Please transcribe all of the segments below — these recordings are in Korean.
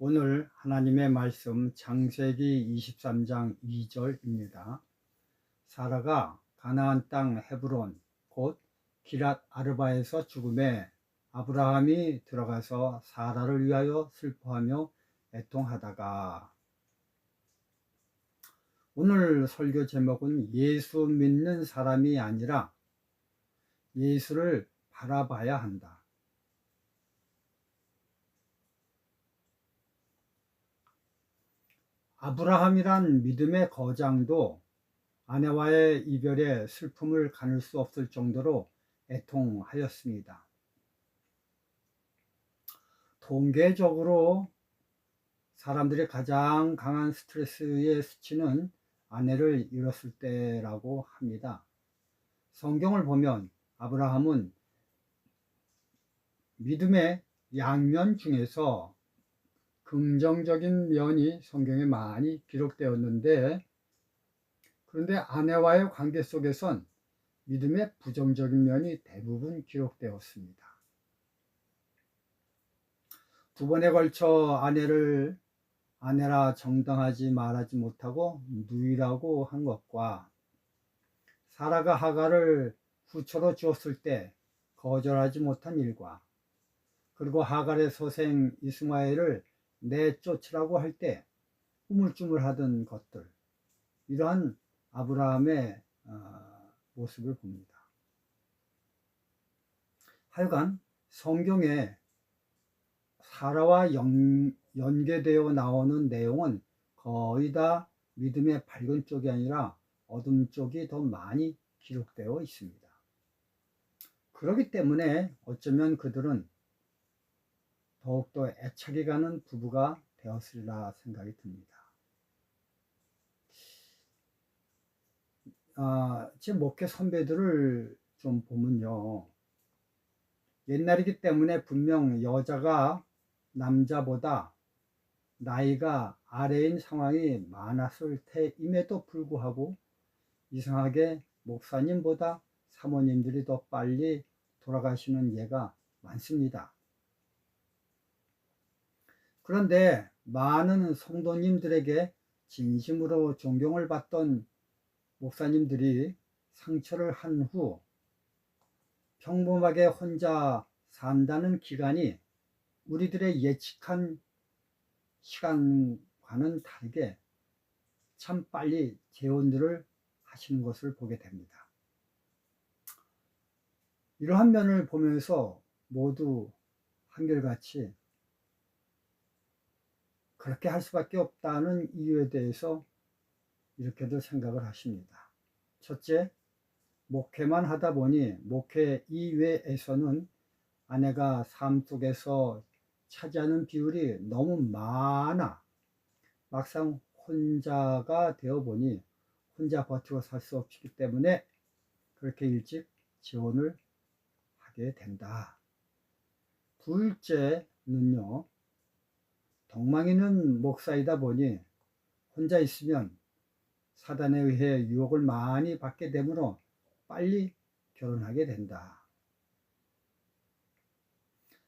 오늘 하나님의 말씀 창세기 23장 2절입니다. 사라가 가나안 땅 헤브론 곧 기랏 아르바에서 죽음에 아브라함이 들어가서 사라를 위하여 슬퍼하며 애통하다가. 오늘 설교 제목은 예수 믿는 사람이 아니라 예수를 바라봐야 한다. 아브라함이란 믿음의 거장도 아내와의 이별에 슬픔을 가눌 수 없을 정도로 애통하였습니다. 통계적으로 사람들이 가장 강한 스트레스의 수치는 아내를 잃었을 때라고 합니다. 성경을 보면 아브라함은 믿음의 양면 중에서 긍정적인 면이 성경에 많이 기록되었는데, 그런데 아내와의 관계 속에선 믿음의 부정적인 면이 대부분 기록되었습니다. 두 번에 걸쳐 아내라 정당하지 말하지 못하고 누이라고 한 것과 사라가 하갈을 후처로 주었을 때 거절하지 못한 일과, 그리고 하갈의 서생 이스마엘을 내쫓으라고 할 때 우물쭈물하던 것들, 이러한 아브라함의 모습을 봅니다. 하여간 성경에 사라와 연계되어 나오는 내용은 거의 다 믿음의 밝은 쪽이 아니라 어둠 쪽이 더 많이 기록되어 있습니다. 그렇기 때문에 어쩌면 그들은 더욱더 애착이 가는 부부가 되었으리라 생각이 듭니다. 제 목회 선배들을 좀 보면요, 옛날이기 때문에 분명 여자가 남자보다 나이가 아래인 상황이 많았을 테임에도 불구하고 이상하게 목사님보다 사모님들이 더 빨리 돌아가시는 예가 많습니다. 그런데 많은 성도님들에게 진심으로 존경을 받던 목사님들이 상처를 한 후 평범하게 혼자 산다는 기간이 우리들의 예측한 시간과는 다르게 참 빨리 재혼들을 하시는 것을 보게 됩니다. 이러한 면을 보면서 모두 한결같이 그렇게 할 수밖에 없다는 이유에 대해서 이렇게도 생각을 하십니다. 첫째, 목회만 하다 보니 목회 이외에서는 아내가 삶 속에서 차지하는 비율이 너무 많아 막상 혼자가 되어 보니 혼자 버티고 살 수 없기 때문에 그렇게 일찍 재혼을 하게 된다. 둘째는요, 덕망이는 목사이다 보니 혼자 있으면 사단에 의해 유혹을 많이 받게 되므로 빨리 결혼하게 된다.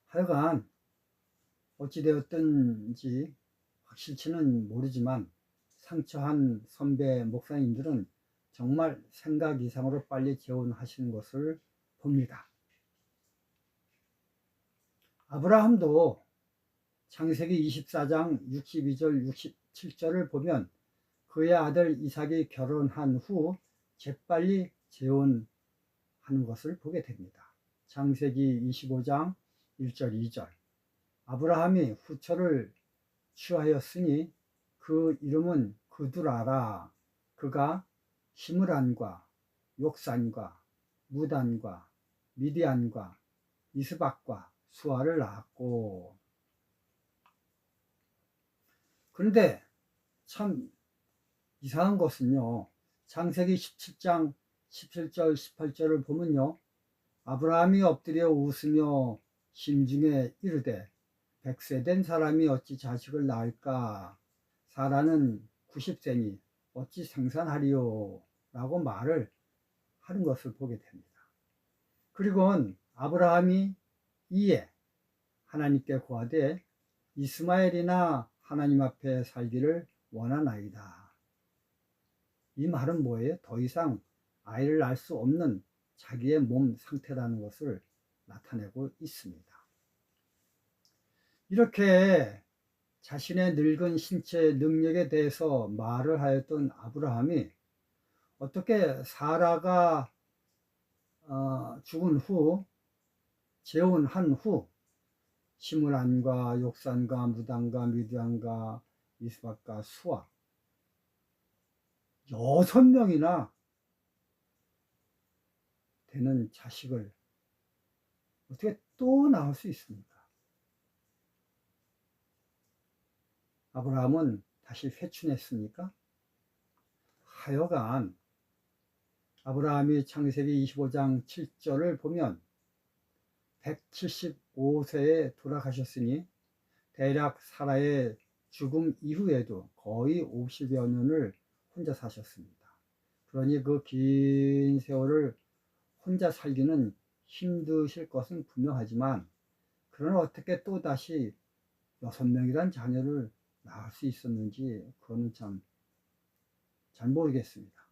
하여간 어찌되었든지 확실치는 모르지만 상처한 선배 목사님들은 정말 생각 이상으로 빨리 재혼하시는 것을 봅니다. 아브라함도 창세기 24장 62절 67절을 보면 그의 아들 이삭이 결혼한 후 재빨리 재혼하는 것을 보게 됩니다. 창세기 25장 1절 2절 아브라함이 후처를 취하였으니 그 이름은 그두라라. 그가 시므란과 욕산과 무단과 미디안과 이스박과 수아를 낳았고. 그런데 참 이상한 것은요, 창세기 17장 17절 18절을 보면요, 아브라함이 엎드려 웃으며 심중에 이르되 100세 된 사람이 어찌 자식을 낳을까? 사라는 90세니 어찌 생산하리요? 라고 말을 하는 것을 보게 됩니다. 그리고 아브라함이 이에 하나님께 고하되 이스마엘이나 하나님 앞에 살기를 원하나이다. 이 말은 뭐예요? 더 이상 아이를 낳을 수 없는 자기의 몸 상태라는 것을 나타내고 있습니다. 이렇게 자신의 늙은 신체 능력에 대해서 말을 하였던 아브라함이 어떻게 사라가 죽은 후, 재혼한 후 시므란과 욕산과 무단과 미디안과 이스박과 수아 6명이나 되는 자식을 어떻게 또 낳을 수 있습니까? 아브라함은 다시 회춘했습니까? 하여간 아브라함이 창세기 25장 7절을 보면 175세에 돌아가셨으니 대략 사라의 죽음 이후에도 거의 50여 년을 혼자 사셨습니다. 그러니 그 긴 세월을 혼자 살기는 힘드실 것은 분명하지만 그러나 어떻게 또다시 6명이란 자녀를 낳을 수 있었는지 그거는 참 잘 모르겠습니다.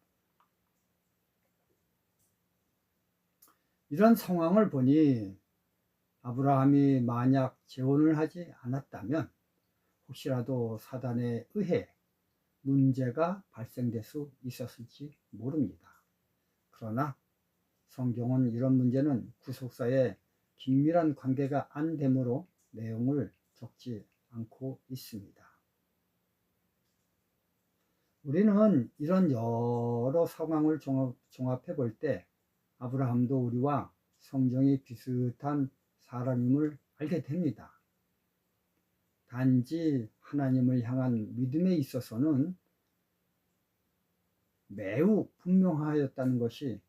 이런 상황을 보니 아브라함이 만약 재혼을 하지 않았다면 혹시라도 사단에 의해 문제가 발생될 수 있었을지 모릅니다. 그러나 성경은 이런 문제는 구속사에 긴밀한 관계가 안 되므로 내용을 적지 않고 있습니다. 우리는 이런 여러 상황을 종합해 볼 때 아브라함도 우리와 성정이 비슷한 사람임을 알게 됩니다. 단지 하나님을 향한 믿음에 있어서는 매우 분명하였다는 것이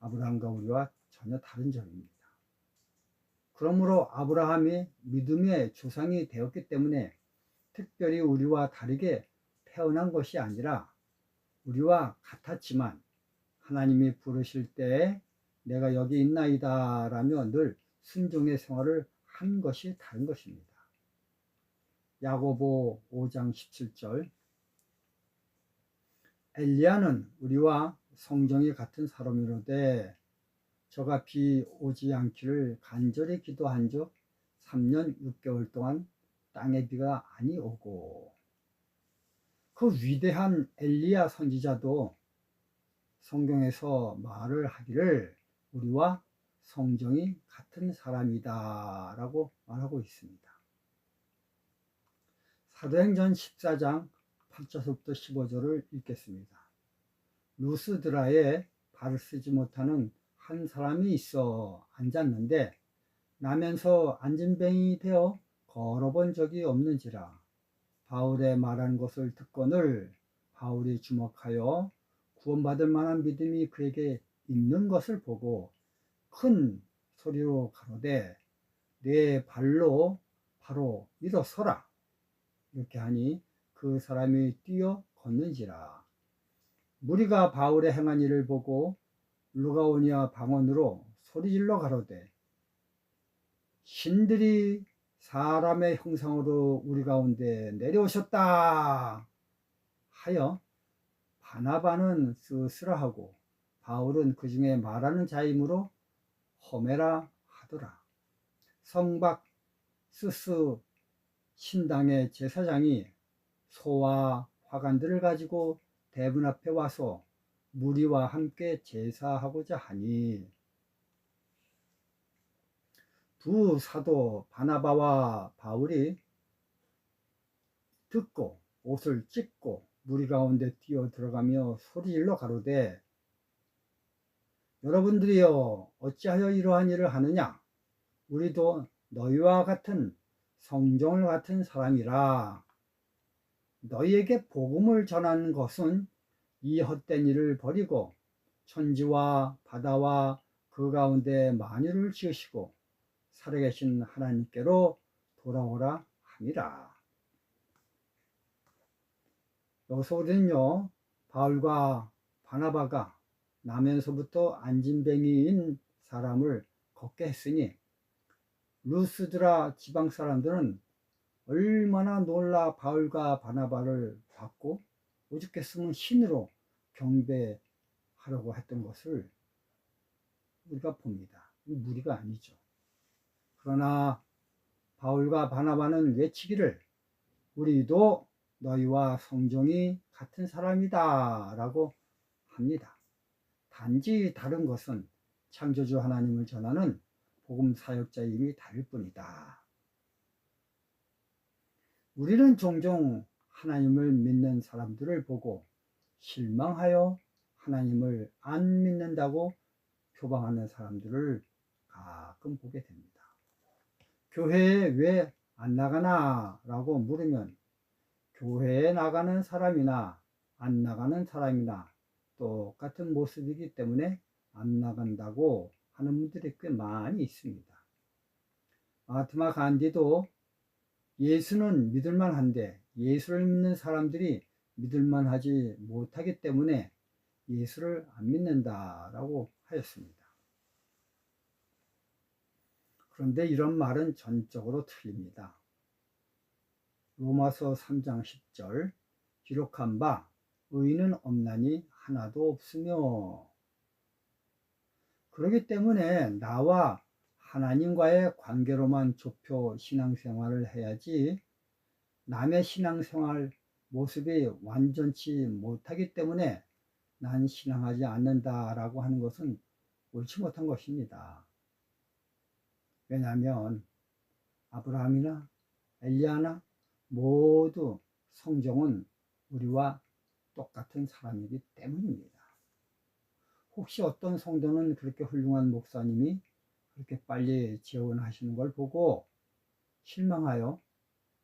아브라함과 우리와 전혀 다른 점입니다. 그러므로 아브라함이 믿음의 조상이 되었기 때문에 특별히 우리와 다르게 태어난 것이 아니라 우리와 같았지만 하나님이 부르실 때에 내가 여기 있나이다 라며 늘 순종의 생활을 한 것이 다른 것입니다. 야고보 5장 17절 엘리야는 우리와 성정이 같은 사람이로되 저가 비 오지 않기를 간절히 기도한 적 3년 6개월 동안 땅에 비가 아니 오고 그 위대한 엘리야 선지자도 성경에서 말을 하기를 우리와 성정이 같은 사람이다 라고 말하고 있습니다. 사도행전 14장 8절부터 15절을 읽겠습니다. 루스드라에 발을 쓰지 못하는 한 사람이 있어 앉았는데 나면서 앉은뱅이 되어 걸어본 적이 없는지라 바울의 말한 것을 듣거늘 바울이 주목하여 구원받을 만한 믿음이 그에게 있는 것을 보고 큰 소리로 가로되 내 발로 바로 일어서라 이렇게 하니 그 사람이 뛰어 걷는지라. 무리가 바울의 행한 일을 보고 루가오니아 방언으로 소리질러 가로되 신들이 사람의 형상으로 우리 가운데 내려오셨다 하여 바나바는 쓰쓰라하고 바울은 그 중에 말하는 자이므로 허메라 하더라. 성박 스스 신당의 제사장이 소와 화관들을 가지고 대문 앞에 와서 무리와 함께 제사하고자 하니 두 사도 바나바와 바울이 듣고 옷을 찢고 무리 가운데 뛰어 들어가며 소리질러 가로되 여러분들이여 어찌하여 이러한 일을 하느냐 우리도 너희와 같은 성정을 같은 사람이라 너희에게 복음을 전하는 것은 이 헛된 일을 버리고 천지와 바다와 그 가운데 만유를 지으시고 살아계신 하나님께로 돌아오라 함이라. 여기서 우리는요 바울과 바나바가 나면서부터 안진뱅이인 사람을 걷게 했으니 루스드라 지방 사람들은 얼마나 놀라 바울과 바나바를 받고 오죽했으면 신으로 경배하려고 했던 것을 우리가 봅니다. 무리가 아니죠. 그러나 바울과 바나바는 외치기를 우리도 너희와 성정이 같은 사람이다 라고 합니다. 단지 다른 것은 창조주 하나님을 전하는 복음 사역자임이 다를 뿐이다. 우리는 종종 하나님을 믿는 사람들을 보고 실망하여 하나님을 안 믿는다고 표방하는 사람들을 가끔 보게 됩니다. 교회에 왜 안 나가나? 라고 물으면 교회에 나가는 사람이나 안 나가는 사람이나 똑같은 모습이기 때문에 안 나간다고 하는 분들이 꽤 많이 있습니다. 마하트마 간디도 예수는 믿을만한데 예수를 믿는 사람들이 믿을만하지 못하기 때문에 예수를 안 믿는다라고 하였습니다. 그런데 이런 말은 전적으로 틀립니다. 로마서 3장 10절 기록한 바 의인은 없나니 하나도 없으며, 그렇기 때문에 나와 하나님과의 관계로만 좁혀 신앙생활을 해야지 남의 신앙생활 모습이 완전치 못하기 때문에 난 신앙하지 않는다라고 하는 것은 옳지 못한 것입니다. 왜냐하면 아브라함이나 엘리야나 모두 성경은 우리와 똑같은 사람이기 때문입니다. 혹시 어떤 성도는 그렇게 훌륭한 목사님이 그렇게 빨리 재혼하시는 걸 보고 실망하여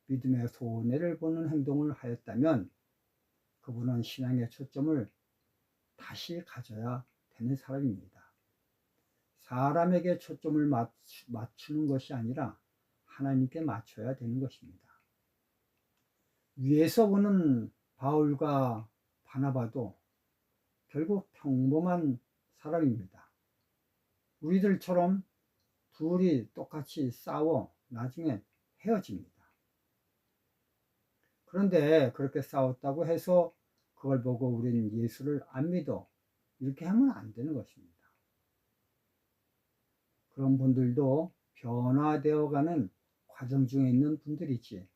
믿음의 손해를 보는 행동을 하였다면 그분은 신앙의 초점을 다시 가져야 되는 사람입니다. 사람에게 초점을 맞추는 것이 아니라 하나님께 맞춰야 되는 것입니다. 위에서 보는 바울과 바나바도 결국 평범한 사람입니다. 우리들처럼 둘이 똑같이 싸워 나중에 헤어집니다. 그런데 그렇게 싸웠다고 해서 그걸 보고 우리는 예수를 안 믿어, 이렇게 하면 안 되는 것입니다. 그런 분들도 변화되어가는 과정 중에 있는 분들이지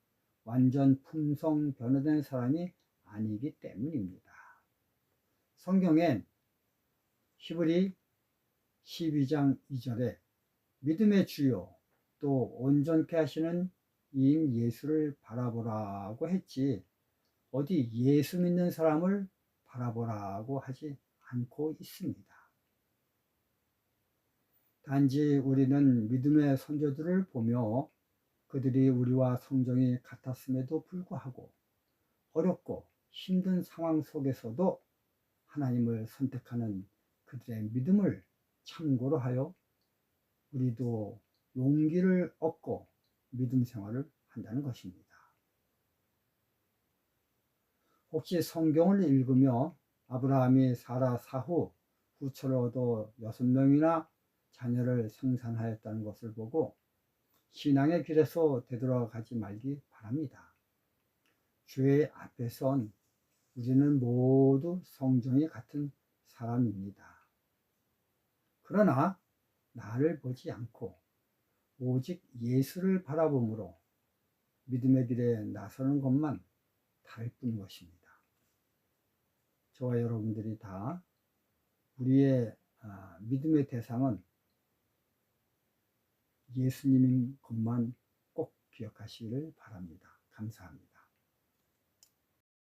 완전 품성 변화된 사람이 아니기 때문입니다. 성경엔 히브리 12장 2절에 믿음의 주요 또 온전케 하시는 이인 예수를 바라보라고 했지 어디 예수 믿는 사람을 바라보라고 하지 않고 있습니다. 단지 우리는 믿음의 선조들을 보며 그들이 우리와 성정이 같았음에도 불구하고 어렵고 힘든 상황 속에서도 하나님을 선택하는 그들의 믿음을 참고로 하여 우리도 용기를 얻고 믿음 생활을 한다는 것입니다. 혹시 성경을 읽으며 아브라함이 사라 사후 후처를 얻어 6명이나 자녀를 생산하였다는 것을 보고 신앙의 길에서 되돌아가지 말기 바랍니다. 주의 앞에선 우리는 모두 성정이 같은 사람입니다. 그러나 나를 보지 않고 오직 예수를 바라봄으로 믿음의 길에 나서는 것만 다를 뿐인 것입니다. 저와 여러분들이 다 우리의 믿음의 대상은 예수님인 것만 꼭 기억하시기를 바랍니다. 감사합니다.